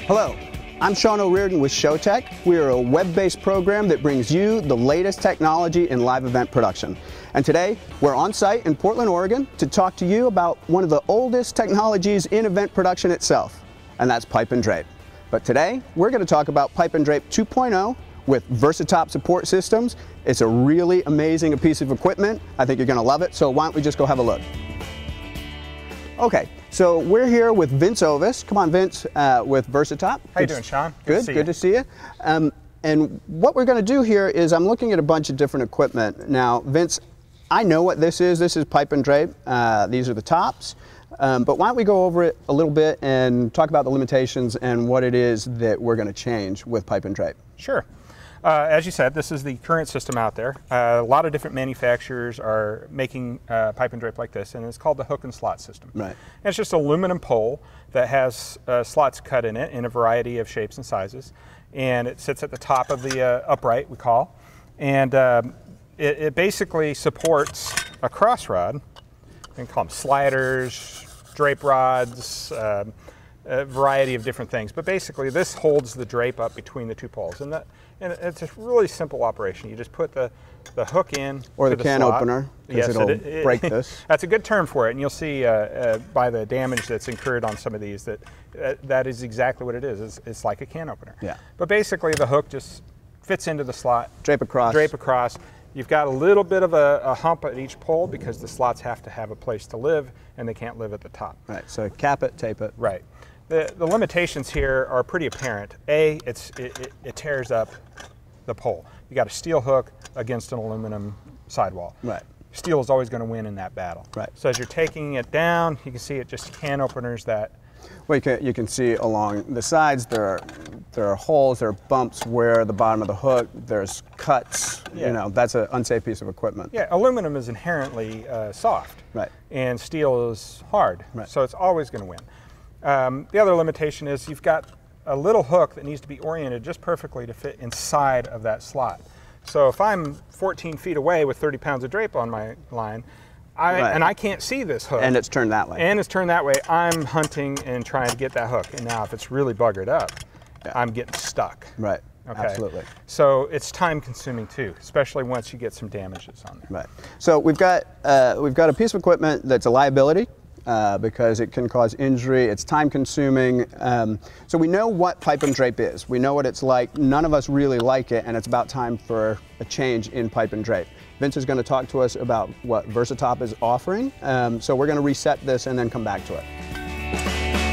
Hello, I'm Sean O'Riordan with ShowTech. We are a web-based program that brings you the latest technology in live event production. And today, we're on site in Portland, Oregon to talk to you about one of the oldest technologies in event production itself, and that's pipe and drape. But today, we're going to talk about pipe and drape 2.0 with Versatop support systems. It's a really amazing piece of equipment. I think you're going to love it, so why don't we just go have a look. Okay, so we're here with Vince Ovis. Come on, Vince, with Versatop. How you doing, Sean? Good to see you. And what we're going to do here is I'm looking at a bunch of different equipment. Now, Vince, I know what this is. This is pipe and drape. These are the tops. But why don't we go over it a little bit and talk about the limitations and what it is that we're going to change with pipe and drape. Sure. As you said, this is the current system out there. A lot of different manufacturers are making pipe and drape like this, and it's called the hook and slot system. Right. And it's just an aluminum pole that has slots cut in it in a variety of shapes and sizes, and it sits at the top of the upright, we call, and it basically supports a cross rod. You can call them sliders, drape rods, a variety of different things, but basically this holds the drape up between the two poles, and it's a really simple operation. You just put the hook in, or the can slot. opener, because it'll break this. That's a good term for it, and you'll see by the damage that's incurred on some of these that is exactly what it is. It's like a can opener. Yeah. But basically the hook just fits into the slot. Drape across. Drape across. You've got a little bit of a hump at each pole because the slots have to have a place to live, and they can't live at the top. Right, so cap it, tape it. Right. The limitations here are pretty apparent. A, it tears up the pole. You got a steel hook against an aluminum sidewall. Right. Steel is always going to win in that battle. Right. So as you're taking it down, you can see it just can openers that. Well, you can see along the sides there are holes, there are bumps where the bottom of the hook, there's cuts. Yeah. You know, that's an unsafe piece of equipment. Yeah, aluminum is inherently soft. Right. And steel is hard. Right. So it's always going to win. The other limitation is you've got a little hook that needs to be oriented just perfectly to fit inside of that slot. So if I'm 14 feet away with 30 pounds of drape on my line, and I can't see this hook. And it's turned that way. And it's turned that way, I'm hunting and trying to get that hook. And now if it's really buggered up, I'm getting stuck. Right, okay? Absolutely. So it's time consuming too, especially once you get some damages on there. Right. So we've got a piece of equipment that's a liability. Because it can cause injury, it's time consuming. So we know what pipe and drape is. We know what it's like. None of us really like it, and it's about time for a change in pipe and drape. Vince is going to talk to us about what Versatop is offering. So we're going to reset this and then come back to it.